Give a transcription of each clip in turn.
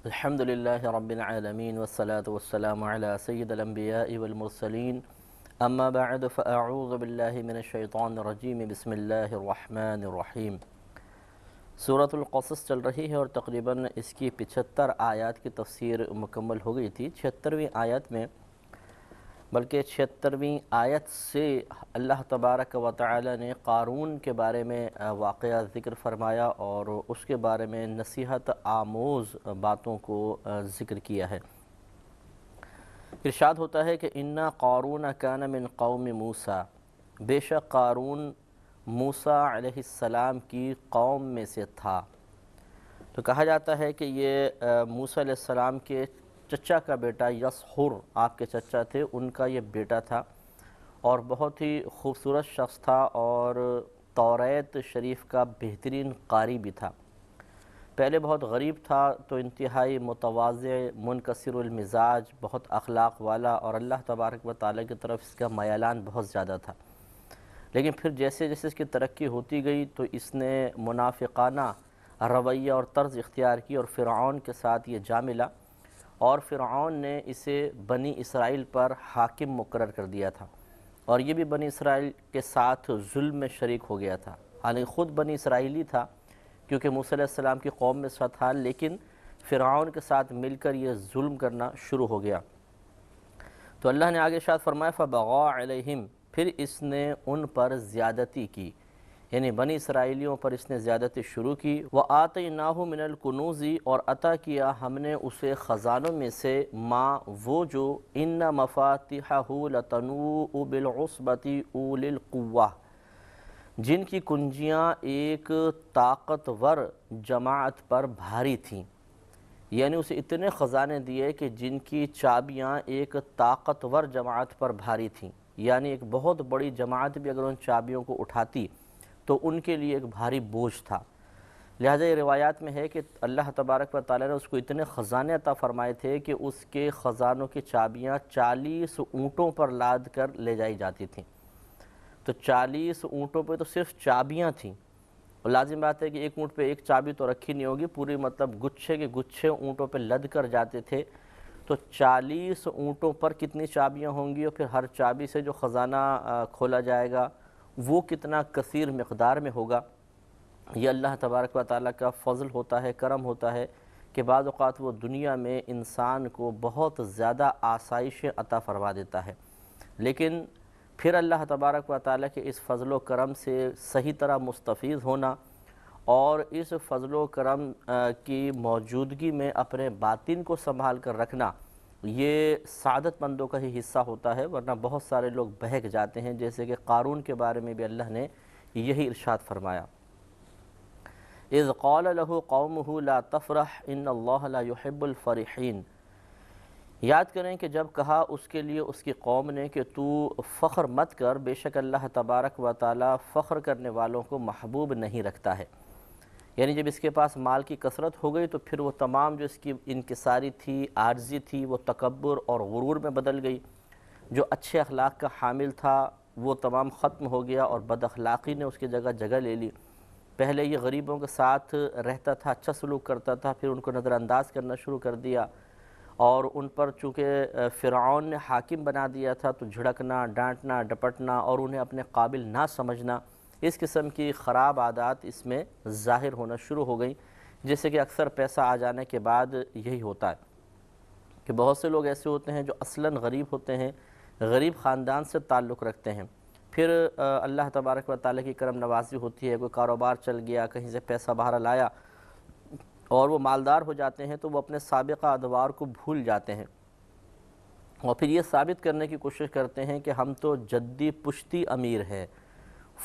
الحمد للہ رب العالمین والصلاة والسلام علی سید الانبیاء والمرسلین اما بعد فاعوذ باللہ من الشیطان الرجیم بسم اللہ الرحمن الرحیم۔ سورۃ القصص چل رہی ہے اور تقریباً اس کی 75 آیات کی تفسیر مکمل ہو گئی تھی۔ 76ویں آیت میں بلکہ 76ویں آیت سے اللہ تبارک و تعالی نے قارون کے بارے میں واقعہ ذکر فرمایا اور اس کے بارے میں نصیحت آموز باتوں کو ذکر کیا ہے۔ ارشاد ہوتا ہے کہ اِنَّ قارون کان من قوم موسیٰ، بے شک قارون موسیٰ علیہ السلام کی قوم میں سے تھا۔ تو کہا جاتا ہے کہ یہ موسیٰ علیہ السلام کے چچا کا بیٹا یسحر، آپ کے چچا تھے، ان کا یہ بیٹا تھا اور بہت ہی خوبصورت شخص تھا اور توریت شریف کا بہترین قاری بھی تھا۔ پہلے بہت غریب تھا تو انتہائی متواضع، منکسر المزاج، بہت اخلاق والا اور اللہ تبارک و تعالیٰ کی طرف اس کا میلان بہت زیادہ تھا۔ لیکن پھر جیسے جیسے اس کی ترقی ہوتی گئی تو اس نے منافقانہ رویہ اور طرز اختیار کی اور فرعون کے ساتھ یہ جا ملا اور فرعون نے اسے بنی اسرائیل پر حاکم مقرر کر دیا تھا اور یہ بھی بنی اسرائیل کے ساتھ ظلم میں شریک ہو گیا تھا۔ حالانکہ خود بنی اسرائیلی تھا کیونکہ موسیٰ علیہ السلام کی قوم میں سے تھا، لیکن فرعون کے ساتھ مل کر یہ ظلم کرنا شروع ہو گیا۔ تو اللہ نے آگے ارشاد فرمایا فَبَغَىٰ عَلَيْهِمْ، پھر اس نے ان پر زیادتی کی، یعنی بنی اسرائیلیوں پر اس نے زیادتی شروع کی۔ وَآتَيْنَاهُ مِنَ الْكُنُوزِ، اور عطا کیا ہم نے اسے خزانوں میں سے، ما وہ جو إِنَّ مَفَاتِحَهُ لَتَنُوءُ بِالْعُصْبَةِ أُولِي الْقُوَّةِ، جن کی کنجیاں ایک طاقتور جماعت پر بھاری تھیں، یعنی اسے اتنے خزانے دیے کہ جن کی چابیاں ایک طاقتور جماعت پر بھاری تھیں، یعنی ایک بہت بڑی جماعت بھی اگر ان چابیوں کو اٹھاتی تو ان کے لیے ایک بھاری بوجھ تھا۔ لہٰذا یہ روایات میں ہے کہ اللہ تبارک و تعالیٰ نے اس کو اتنے خزانے عطا فرمائے تھے کہ اس کے خزانوں کی چابیاں 40 اونٹوں پر لاد کر لے جائی جاتی تھیں۔ تو 40 اونٹوں پہ تو صرف چابیاں تھیں، اور لازم بات ہے کہ ایک اونٹ پہ ایک چابی تو رکھی نہیں ہوگی، پوری مطلب گچھے کے گچھے اونٹوں پہ لد کر جاتے تھے۔ تو 40 اونٹوں پر کتنی چابیاں ہوں گی اور پھر ہر چابی سے جو خزانہ کھولا جائے گا وہ کتنا کثیر مقدار میں ہوگا۔ یہ اللہ تبارک و تعالیٰ کا فضل ہوتا ہے، کرم ہوتا ہے کہ بعض اوقات وہ دنیا میں انسان کو بہت زیادہ آسائشیں عطا فرما دیتا ہے، لیکن پھر اللہ تبارک و تعالیٰ کے اس فضل و کرم سے صحیح طرح مستفیض ہونا اور اس فضل و کرم کی موجودگی میں اپنے باطن کو سنبھال کر رکھنا، یہ سعادت مندوں کا ہی حصہ ہوتا ہے، ورنہ بہت سارے لوگ بہک جاتے ہیں، جیسے کہ قارون کے بارے میں بھی اللہ نے یہی ارشاد فرمایا۔ اذ قال له قومه لا تفرح ان اللہ لا يحب الفرحین، یاد کریں کہ جب کہا اس کے لیے اس کی قوم نے کہ تو فخر مت کر، بے شک اللہ تبارک و تعالی فخر کرنے والوں کو محبوب نہیں رکھتا ہے۔ یعنی جب اس کے پاس مال کی کثرت ہو گئی تو پھر وہ تمام جو اس کی انکساری تھی، عاجزی تھی، وہ تکبر اور غرور میں بدل گئی۔ جو اچھے اخلاق کا حامل تھا وہ تمام ختم ہو گیا اور بد اخلاقی نے اس کی جگہ لے لی۔ پہلے یہ غریبوں کے ساتھ رہتا تھا، اچھا سلوک کرتا تھا، پھر ان کو نظر انداز کرنا شروع کر دیا اور ان پر چونکہ فرعون نے حاکم بنا دیا تھا تو جھڑکنا، ڈانٹنا، ڈپٹنا اور انہیں اپنے قابل نہ سمجھنا، اس قسم کی خراب عادات اس میں ظاہر ہونا شروع ہو گئیں، جیسے کہ اکثر پیسہ آ جانے کے بعد یہی ہوتا ہے کہ بہت سے لوگ ایسے ہوتے ہیں جو اصلاً غریب ہوتے ہیں، غریب خاندان سے تعلق رکھتے ہیں، پھر اللہ تبارک و تعالیٰ کی کرم نوازی ہوتی ہے، کوئی کاروبار چل گیا، کہیں سے پیسہ باہر لایا اور وہ مالدار ہو جاتے ہیں تو وہ اپنے سابقہ ادوار کو بھول جاتے ہیں اور پھر یہ ثابت کرنے کی کوشش کرتے ہیں کہ ہم تو جدی پشتی امیر ہیں۔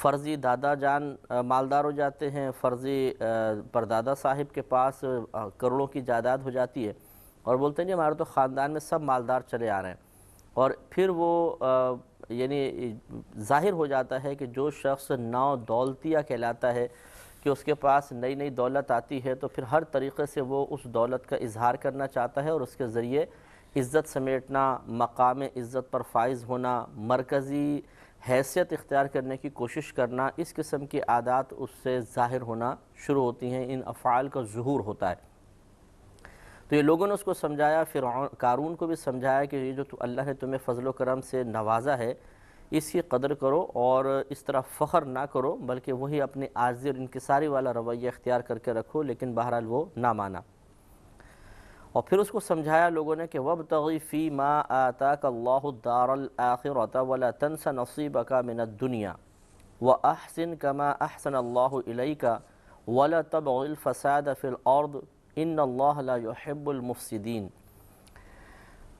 فرضی دادا جان مالدار ہو جاتے ہیں، فرضی پردادا صاحب کے پاس کروڑوں کی جائیداد ہو جاتی ہے اور بولتے ہیں جی ہمارے تو خاندان میں سب مالدار چلے آ رہے ہیں، اور پھر وہ یعنی ظاہر ہو جاتا ہے کہ جو شخص نو دولتیہ کہلاتا ہے کہ اس کے پاس نئی نئی دولت آتی ہے تو پھر ہر طریقے سے وہ اس دولت کا اظہار کرنا چاہتا ہے اور اس کے ذریعے عزت سمیٹنا، مقام عزت پر فائز ہونا، مرکزی حیثیت اختیار کرنے کی کوشش کرنا، اس قسم کی عادات اس سے ظاہر ہونا شروع ہوتی ہیں، ان افعال کا ظہور ہوتا ہے۔ تو یہ لوگوں نے اس کو سمجھایا، قارون کو بھی سمجھایا کہ یہ جو اللہ نے تمہیں فضل و کرم سے نوازا ہے اس کی قدر کرو، اور اس طرح فخر نہ کرو، بلکہ وہی اپنی عاجزی اور انکساری والا رویہ اختیار کر کے رکھو، لیکن بہرحال وہ نہ مانا۔ اور پھر اس کو سمجھایا لوگوں نے کہ وَابْتَغِ فِي مَا آتَاكَ اللَّهُ الدَّارَ الْآخِرَةَ وَلَا تَنْسَ نَصِيبَكَ مِنَ الدُّنْيَا وَأَحْسِنْ كَمَا أَحْسَنَ اللَّهُ إِلَيْكَ وَلَا تَبْغِ الْفَسَادَ فِي الْأَرْضِ إِنَّ اللَّهَ لَا يُحِبُّ الْمُفْسِدِينَ۔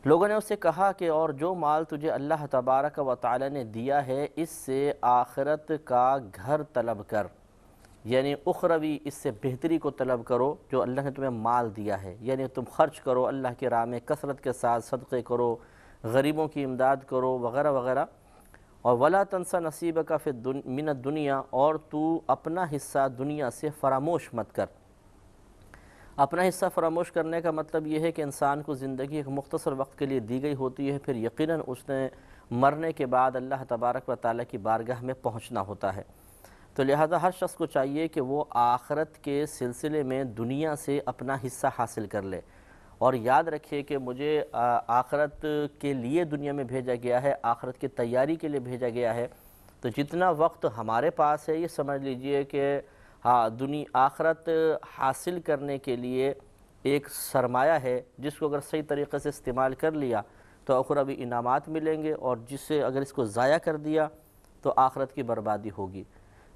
لوگوں نے اسے کہا کہ اور جو مال تجھے اللہ تبارک و تعالی نے دیا ہے اس سے آخرت کا گھر طلب کر، یعنی اخروی اس سے بہتری کو طلب کرو جو اللہ نے تمہیں مال دیا ہے، یعنی تم خرچ کرو اللہ کی راہ میں کثرت کے ساتھ، صدقے کرو، غریبوں کی امداد کرو وغیرہ وغیرہ۔ اور وَلَا تَنْسَ نَصِيبَكَ فِي مِنَ الدُّنْيَا، اور تو اپنا حصہ دنیا سے فراموش مت کر۔ اپنا حصہ فراموش کرنے کا مطلب یہ ہے کہ انسان کو زندگی ایک مختصر وقت کے لیے دی گئی ہوتی ہے، پھر یقیناً اس نے مرنے کے بعد اللہ تبارک و تعالیٰ کی بارگاہ میں پہنچنا ہوتا ہے۔ تو لہذا ہر شخص کو چاہیے کہ وہ آخرت کے سلسلے میں دنیا سے اپنا حصہ حاصل کر لے، اور یاد رکھے کہ مجھے آخرت کے لیے دنیا میں بھیجا گیا ہے، آخرت کی تیاری کے لیے بھیجا گیا ہے۔ تو جتنا وقت ہمارے پاس ہے یہ سمجھ لیجئے کہ آخرت حاصل کرنے کے لیے ایک سرمایہ ہے، جس کو اگر صحیح طریقے سے استعمال کر لیا تو اخروی انعامات ملیں گے، اور جسے اگر اس کو ضائع کر دیا تو آخرت کی بربادی ہوگی۔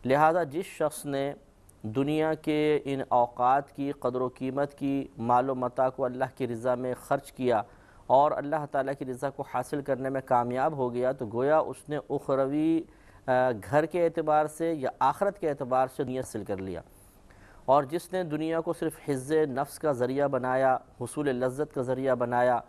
لہذا جس شخص نے دنیا کے ان اوقات کی قدر و قیمت کی، مال و متاع کو اللہ کی رضا میں خرچ کیا اور اللہ تعالیٰ کی رضا کو حاصل کرنے میں کامیاب ہو گیا، تو گویا اس نے اخروی گھر کے اعتبار سے یا آخرت کے اعتبار سے دنیا حاصل کر لیا۔ اور جس نے دنیا کو صرف حظ نفس کا ذریعہ بنایا، حصول لذت کا ذریعہ بنایا،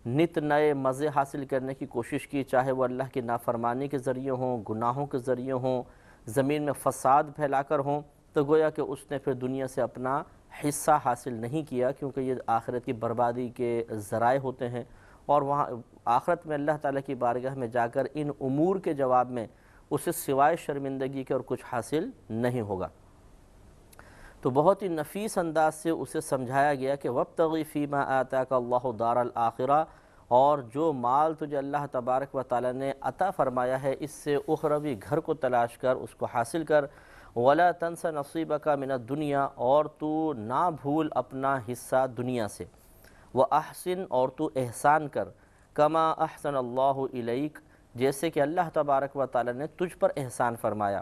نت نئے مزے حاصل کرنے کی کوشش کی، چاہے وہ اللہ کی نافرمانی کے ذریعے ہوں، گناہوں کے ذریعے ہوں، زمین میں فساد پھیلا کر ہوں، تو گویا کہ اس نے پھر دنیا سے اپنا حصہ حاصل نہیں کیا، کیونکہ یہ آخرت کی بربادی کے ذرائع ہوتے ہیں، اور وہاں آخرت میں اللہ تعالیٰ کی بارگاہ میں جا کر ان امور کے جواب میں اسے سوائے شرمندگی کے اور کچھ حاصل نہیں ہوگا۔ تو بہت ہی نفیس انداز سے اسے سمجھایا گیا کہ وَابْتَغِ فِي مَا آتَاكَ اللَّهُ دَارَ الْآخِرَةَ، اور جو مال تجھے اللہ تبارک و تعالیٰ نے عطا فرمایا ہے اس سے اخروی گھر کو تلاش کر، اس کو حاصل کر۔ وَلَا تَنْسَ نَصِيبَكَ مِنَ الدُّنْيَا، اور تو نہ بھول اپنا حصہ دنیا سے۔ وَأَحْسِنْ، اور تو احسان کر، كَمَا أَحْسَنَ اللَّهُ إِلَيْكَ، جیسے کہ اللہ تبارک و تعالیٰ نے تجھ پر احسان فرمایا۔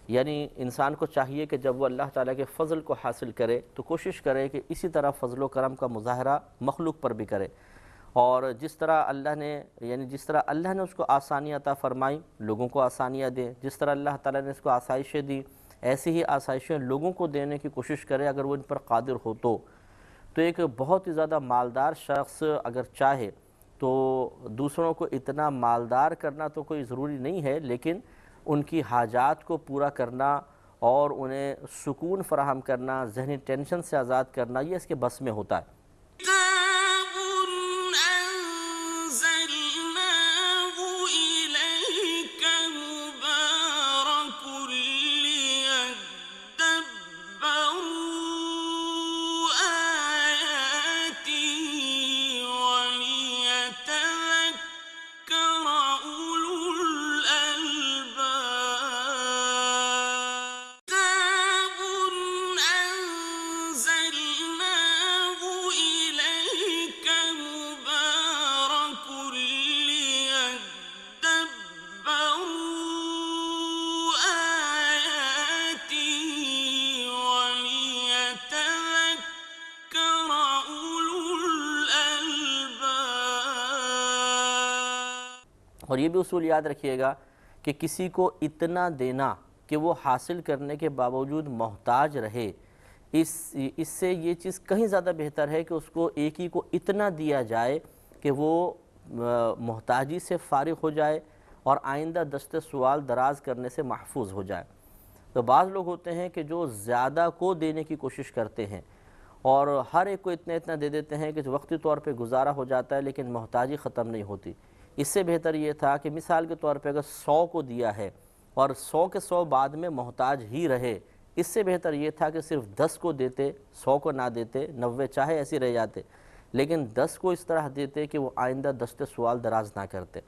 یعنی انسان کو چاہیے کہ جب وہ اللہ تعالیٰ کے فضل کو حاصل کرے تو کوشش کرے کہ اسی طرح فضل و کرم کا مظاہرہ مخلوق پر بھی کرے، اور جس طرح اللہ نے اس کو آسانیاں عطا فرمائیں، لوگوں کو آسانیاں دیں، جس طرح اللہ تعالیٰ نے اس کو آسائشیں دی ایسی ہی آسائشیں لوگوں کو دینے کی کوشش کرے اگر وہ ان پر قادر ہو تو۔ ایک بہت ہی زیادہ مالدار شخص اگر چاہے تو دوسروں کو اتنا مالدار کرنا تو کوئی ضروری نہیں ہے، لیکن ان کی حاجات کو پورا کرنا اور انہیں سکون فراہم کرنا، ذہنی ٹینشن سے آزاد کرنا، یہ اس کے بس میں ہوتا ہے۔ اور یہ بھی اصول یاد رکھیے گا کہ کسی کو اتنا دینا کہ وہ حاصل کرنے کے باوجود محتاج رہے، اس سے یہ چیز کہیں زیادہ بہتر ہے کہ اس کو ایک ہی کو اتنا دیا جائے کہ وہ محتاجی سے فارغ ہو جائے اور آئندہ دست سوال دراز کرنے سے محفوظ ہو جائے۔ تو بعض لوگ ہوتے ہیں کہ جو زیادہ کو دینے کی کوشش کرتے ہیں اور ہر ایک کو اتنا دے دیتے ہیں کہ وقتی طور پہ گزارا ہو جاتا ہے لیکن محتاجی ختم نہیں ہوتی۔ اس سے بہتر یہ تھا کہ مثال کے طور پہ اگر 100 کو دیا ہے اور 100 کے 100 بعد میں محتاج ہی رہے، اس سے بہتر یہ تھا کہ صرف 10 کو دیتے، 100 کو نہ دیتے، 90 چاہے ایسے رہ جاتے، لیکن 10 کو اس طرح دیتے کہ وہ آئندہ دست سوال دراز نہ کرتے۔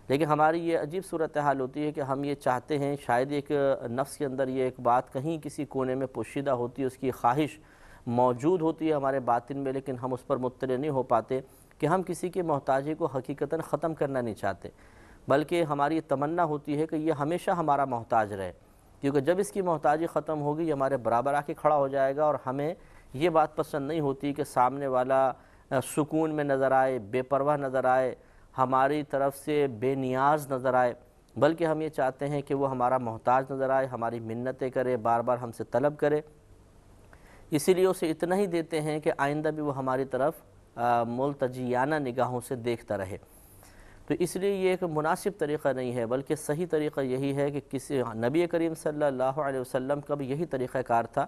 لیکن ہماری یہ عجیب صورتحال ہوتی ہے کہ ہم یہ چاہتے ہیں، شاید ایک نفس کے اندر یہ ایک بات کہیں کسی کونے میں پوشیدہ ہوتی ہے، اس کی خواہش موجود ہوتی ہے ہمارے باطن میں، لیکن ہم اس پر مطلع نہیں ہو پاتے کہ ہم کسی کی محتاجی کو حقیقتاً ختم کرنا نہیں چاہتے، بلکہ ہماری تمنا ہوتی ہے کہ یہ ہمیشہ ہمارا محتاج رہے، کیونکہ جب اس کی محتاجی ختم ہوگی یہ ہمارے برابر آ کے کھڑا ہو جائے گا، اور ہمیں یہ بات پسند نہیں ہوتی کہ سامنے والا سکون میں نظر آئے، بے پرواہ نظر آئے، ہماری طرف سے بے نیاز نظر آئے، بلکہ ہم یہ چاہتے ہیں کہ وہ ہمارا محتاج نظر آئے، ہماری منتیں کرے، بار بار ہم سے طلب کرے، اسی لیے اسے اتنا ہی دیتے ہیں کہ آئندہ بھی وہ ہماری طرف ملتجیانہ نگاہوں سے دیکھتا رہے۔ تو اس لیے یہ ایک مناسب طریقہ نہیں ہے، بلکہ صحیح طریقہ یہی ہے کہ کسی نبی کریم صلی اللہ علیہ وسلم کا بھی یہی طریقہ کار تھا۔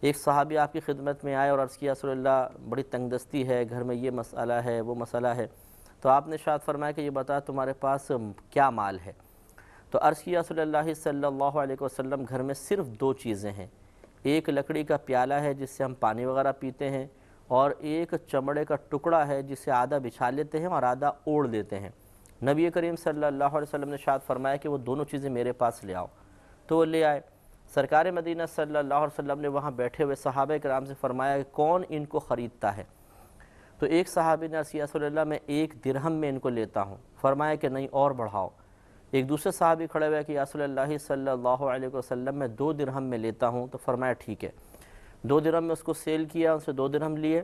ایک صحابی آپ کی خدمت میں آئے اور عرض کیا رسول اللہ بڑی تنگ دستی ہے، گھر میں یہ مسئلہ ہے وہ مسئلہ ہے، تو آپ نے ارشاد فرمایا کہ یہ بتا تمہارے پاس کیا مال ہے؟ تو عرض کیا رسول اللہ صلی اللہ علیہ وسلم گھر میں صرف 2 چیزیں ہیں، ایک لکڑی کا پیالہ ہے جس سے ہم پانی وغیرہ پیتے ہیں، اور ایک چمڑے کا ٹکڑا ہے جسے آدھا بچھا لیتے ہیں اور آدھا اوڑھ دیتے ہیں۔ نبی کریم صلی اللہ علیہ وسلم نے ارشاد فرمایا کہ وہ دونوں چیزیں میرے پاس لے آؤ، تو وہ لے آئے۔ سرکار مدینہ صلی اللہ علیہ وسلم نے وہاں بیٹھے ہوئے صحابہ کرام سے فرمایا کہ کون ان کو خریدتا ہے؟ تو ایک صحابی نے عرض کیا رسول اللہ میں 1 درہم میں ان کو لیتا ہوں، فرمایا کہ نہیں اور بڑھاؤ۔ ایک دوسرے صحابی کھڑے ہوئے کہ یا رسول اللہ صلی اللہ علیہ وسلم میں 2 درہم میں لیتا ہوں، تو فرمایا ٹھیک ہے۔ 2 درہم میں اس کو سیل کیا، ان سے 2 درہم لیے،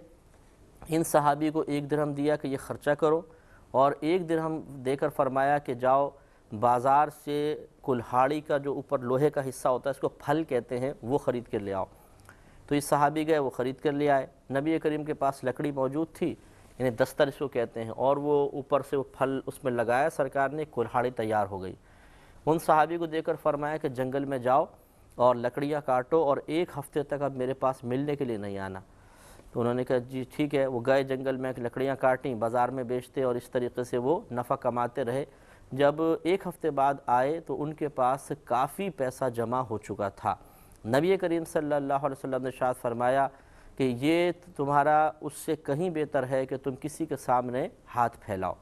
ان صحابی کو 1 درہم دیا کہ یہ خرچہ کرو، اور 1 درہم دے کر فرمایا کہ جاؤ بازار سے کلہاڑی کا جو اوپر لوہے کا حصہ ہوتا ہے اس کو پھل کہتے ہیں، وہ خرید کر لے آؤ۔ تو یہ صحابی گئے، وہ خرید کر لے آئے۔ نبی کریم کے پاس لکڑی موجود تھی، یعنی دستر اس کو کہتے ہیں، اور وہ اوپر سے وہ پھل اس میں لگایا، سرکار نے کلہاڑی تیار ہو گئی۔ ان صحابی کو دے کر فرمایا کہ جنگل میں جاؤ اور لکڑیاں کاٹو، اور 1 ہفتے تک اب میرے پاس ملنے کے لیے نہیں آنا۔ تو انہوں نے کہا جی ٹھیک ہے، وہ گئے جنگل میں، لکڑیاں کاٹیں، بازار میں بیچتے، اور اس طریقے سے وہ نفع کماتے رہے۔ جب 1 ہفتے بعد آئے تو ان کے پاس کافی پیسہ جمع ہو چکا تھا۔ نبی کریم صلی اللہ علیہ وسلم نے ارشاد فرمایا کہ یہ تمہارا اس سے کہیں بہتر ہے کہ تم کسی کے سامنے ہاتھ پھیلاؤ۔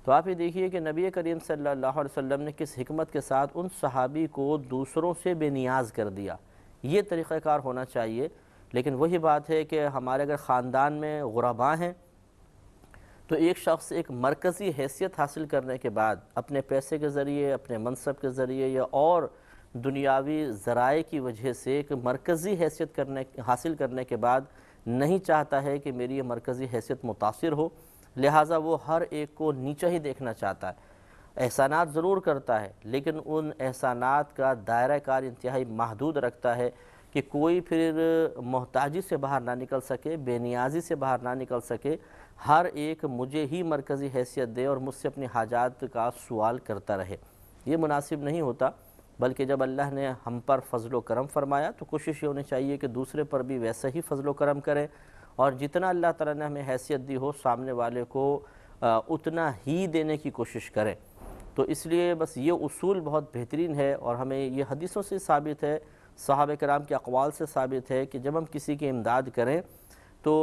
تو آپ یہ دیکھیے کہ نبی کریم صلی اللہ علیہ وسلم نے کس حکمت کے ساتھ ان صحابی کو دوسروں سے بے نیاز کر دیا۔ یہ طریقہ کار ہونا چاہیے، لیکن وہی بات ہے کہ ہمارے اگر خاندان میں غرباء ہیں تو ایک شخص ایک مرکزی حیثیت حاصل کرنے کے بعد اپنے پیسے کے ذریعے، اپنے منصب کے ذریعے یا اور دنیاوی ذرائع کی وجہ سے ایک مرکزی حیثیت حاصل کرنے کے بعد نہیں چاہتا ہے کہ میری یہ مرکزی حیثیت متاثر ہو، لہٰذا وہ ہر ایک کو نیچا ہی دیکھنا چاہتا ہے۔ احسانات ضرور کرتا ہے، لیکن ان احسانات کا دائرہ کار انتہائی محدود رکھتا ہے کہ کوئی پھر محتاجی سے باہر نہ نکل سکے، بے نیازی سے باہر نہ نکل سکے، ہر ایک مجھے ہی مرکزی حیثیت دے اور مجھ سے اپنی حاجات کا سوال کرتا رہے۔ یہ مناسب نہیں ہوتا، بلکہ جب اللہ نے ہم پر فضل و کرم فرمایا تو کوشش یہ ہونی چاہیے کہ دوسرے پر بھی ویسا ہی فضل و کرم کریں، اور جتنا اللہ تعالیٰ نے ہمیں حیثیت دی ہو سامنے والے کو اتنا ہی دینے کی کوشش کریں۔ تو اس لیے بس یہ اصول بہت بہترین ہے، اور ہمیں یہ حدیثوں سے ثابت ہے، صحابہ کرام کے اقوال سے ثابت ہے کہ جب ہم کسی کی امداد کریں تو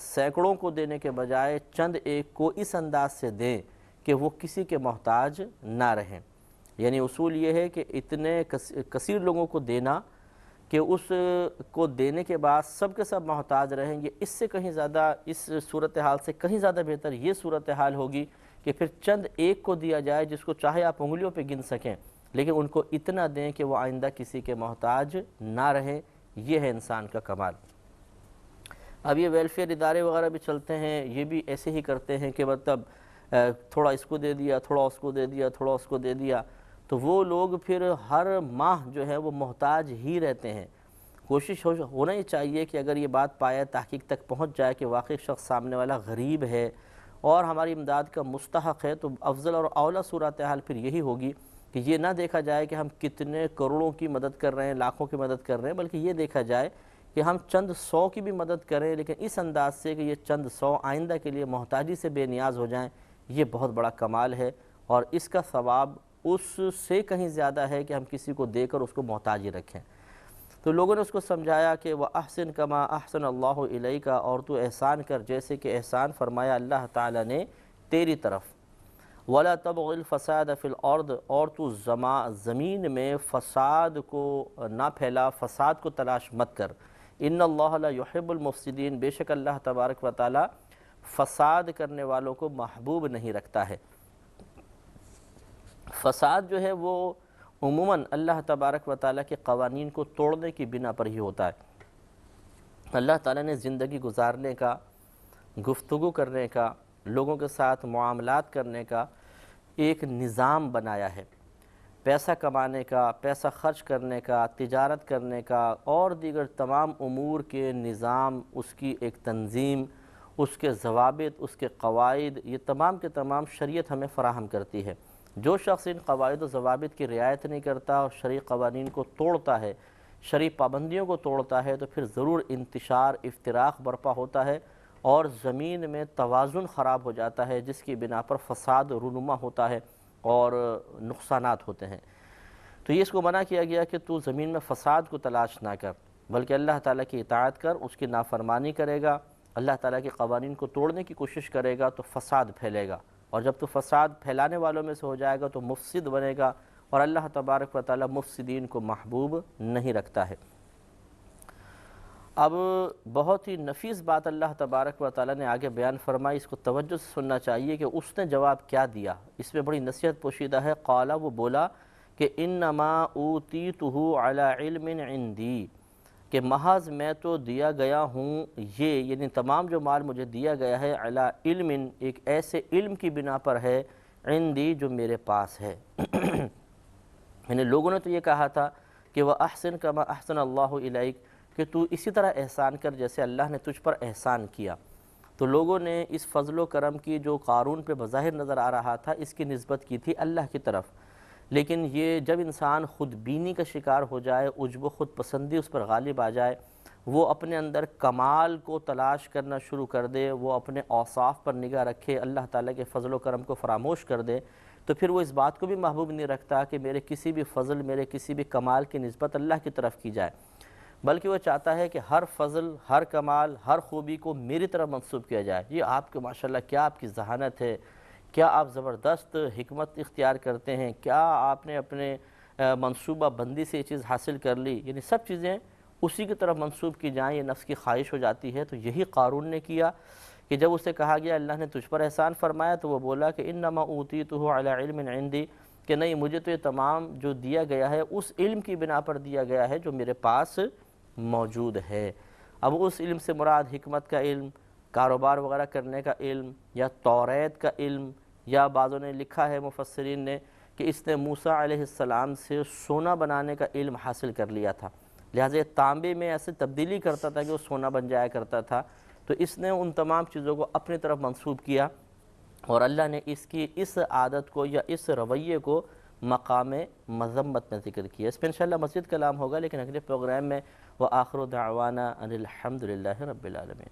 سینکڑوں کو دینے کے بجائے چند ایک کو اس انداز سے دیں کہ وہ کسی کے محتاج نہ رہیں۔ یعنی اصول یہ ہے کہ اتنے کثیر لوگوں کو دینا کہ اس کو دینے کے بعد سب کے سب محتاج رہیں گے، اس سے کہیں زیادہ، اس صورتحال سے کہیں زیادہ بہتر یہ صورتحال ہوگی کہ پھر چند ایک کو دیا جائے جس کو چاہے آپ انگلیوں پہ گن سکیں، لیکن ان کو اتنا دیں کہ وہ آئندہ کسی کے محتاج نہ رہیں۔ یہ ہے انسان کا کمال۔ اب یہ ویلفیئر ادارے وغیرہ بھی چلتے ہیں، یہ بھی ایسے ہی کرتے ہیں کہ مطلب تھوڑا اس کو دے دیا، تھوڑا اس کو دے دیا، تھوڑا اس کو دے دیا، تو وہ لوگ پھر ہر ماہ جو ہے وہ محتاج ہی رہتے ہیں۔ کوشش ہونا ہی چاہیے کہ اگر یہ بات پائے تحقیق تک پہنچ جائے کہ واقعی شخص سامنے والا غریب ہے اور ہماری امداد کا مستحق ہے، تو افضل اور اولیٰ صورتحال پھر یہی ہوگی کہ یہ نہ دیکھا جائے کہ ہم کتنے کروڑوں کی مدد کر رہے ہیں، لاکھوں کی مدد کر رہے ہیں، بلکہ یہ دیکھا جائے کہ ہم چند 100 کی بھی مدد کریں، لیکن اس انداز سے کہ یہ چند 100 آئندہ کے لیے محتاجی سے بے نیاز ہو جائیں۔ یہ بہت بڑا کمال ہے، اور اس کا ثواب اس سے کہیں زیادہ ہے کہ ہم کسی کو دے کر اس کو محتاج ہی رکھیں۔ تو لوگوں نے اس کو سمجھایا کہ وہ احسن کما احسن اللہ الیک، اور تو احسان کر جیسے کہ احسان فرمایا اللہ تعالیٰ نے تیری طرف۔ وَلَا تَبْغِ الْفَسَادَ فِي الْأَرْضِ، اور تو زمین میں فساد کو نہ پھیلا، فساد کو تلاش مت کر۔ ان اللہ لا يحب المفسدین، بے شک اللہ تبارک و تعالیٰ فساد کرنے والوں کو محبوب نہیں رکھتا ہے۔ فساد جو ہے وہ عموماً اللہ تبارک و تعالیٰ کے قوانین کو توڑنے کی بنا پر ہی ہوتا ہے۔ اللہ تعالیٰ نے زندگی گزارنے کا، گفتگو کرنے کا، لوگوں کے ساتھ معاملات کرنے کا ایک نظام بنایا ہے۔ پیسہ کمانے کا، پیسہ خرچ کرنے کا، تجارت کرنے کا اور دیگر تمام امور کے نظام، اس کی ایک تنظیم، اس کے ضوابط، اس کے قواعد، یہ تمام کے تمام شریعت ہمیں فراہم کرتی ہے۔ جو شخص ان قواعد و ضوابط کی رعایت نہیں کرتا اور شرعی قوانین کو توڑتا ہے، شرعی پابندیوں کو توڑتا ہے، تو پھر ضرور انتشار، افتراق برپا ہوتا ہے اور زمین میں توازن خراب ہو جاتا ہے، جس کی بنا پر فساد رونما ہوتا ہے اور نقصانات ہوتے ہیں۔ تو یہ اس کو منع کیا گیا کہ تو زمین میں فساد کو تلاش نہ کر، بلکہ اللہ تعالیٰ کی اطاعت کر۔ اس کی نافرمانی کرے گا، اللہ تعالیٰ کے قوانین کو توڑنے کی کوشش کرے گا تو فساد پھیلے گا، اور جب تو فساد پھیلانے والوں میں سے ہو جائے گا تو مفسد بنے گا، اور اللہ تبارک و تعالیٰ مفسدین کو محبوب نہیں رکھتا ہے۔ اب بہت ہی نفیس بات اللہ تبارک و تعالیٰ نے آگے بیان فرمائی، اس کو توجہ سے سننا چاہیے کہ اس نے جواب کیا دیا۔ اس میں بڑی نصیحت پوشیدہ ہے۔ قال، وہ بولا کہ انما اوتیتہ علی علم عندی، کہ محض میں تو دیا گیا ہوں یہ، یعنی تمام جو مال مجھے دیا گیا ہے، علی علم، ایک ایسے علم کی بنا پر ہے، عندی، جو میرے پاس ہے۔ یعنی لوگوں نے تو یہ کہا تھا کہ وہ احسن کما احسن اللہ الیک، کہ تو اسی طرح احسان کر جیسے اللہ نے تجھ پر احسان کیا۔ تو لوگوں نے اس فضل و کرم کی جو قارون پہ بظاہر نظر آ رہا تھا، اس کی نسبت کی تھی اللہ کی طرف۔ لیکن یہ جب انسان خود بینی کا شکار ہو جائے، عجب و خود پسندی اس پر غالب آ جائے، وہ اپنے اندر کمال کو تلاش کرنا شروع کر دے، وہ اپنے اوصاف پر نگاہ رکھے، اللہ تعالیٰ کے فضل و کرم کو فراموش کر دے، تو پھر وہ اس بات کو بھی محبوب نہیں رکھتا کہ میرے کسی بھی فضل، میرے کسی بھی کمال کی نسبت اللہ کی طرف کی جائے، بلکہ وہ چاہتا ہے کہ ہر فضل، ہر کمال، ہر خوبی کو میری طرف منسوب کیا جائے۔ یہ آپ کے ماشاءاللہ کیا آپ کی ذہانت ہے، کیا آپ زبردست حکمت اختیار کرتے ہیں، کیا آپ نے اپنے منصوبہ بندی سے یہ چیز حاصل کر لی، یعنی سب چیزیں اسی کی طرف منسوب کی جائیں، یہ نفس کی خواہش ہو جاتی ہے۔ تو یہی قارون نے کیا کہ جب اسے کہا گیا اللہ نے تجھ پر احسان فرمایا، تو وہ بولا کہ انما اوتیتہ علی علم عندی، کہ نہیں، مجھے تو یہ تمام جو دیا گیا ہے اس علم کی بنا پر دیا گیا ہے جو میرے پاس موجود ہے۔ اب اس علم سے مراد حکمت کا علم، کاروبار وغیرہ کرنے کا علم، یا توریت کا علم، یا بعضوں نے لکھا ہے مفسرین نے کہ اس نے موسیٰ علیہ السلام سے سونا بنانے کا علم حاصل کر لیا تھا، لہٰذا یہ تانبے میں ایسے تبدیلی کرتا تھا کہ وہ سونا بن جایا کرتا تھا، تو اس نے ان تمام چیزوں کو اپنی طرف منسوب کیا، اور اللہ نے اس کی اس عادت کو یا اس رویے کو مقام مذمت میں ذکر کیا۔ اس پہ انشاءاللہ مزید کلام ہوگا، لیکن اگلے پروگرام میں وآخر دعوانا ان الحمد للہ رب العالمین۔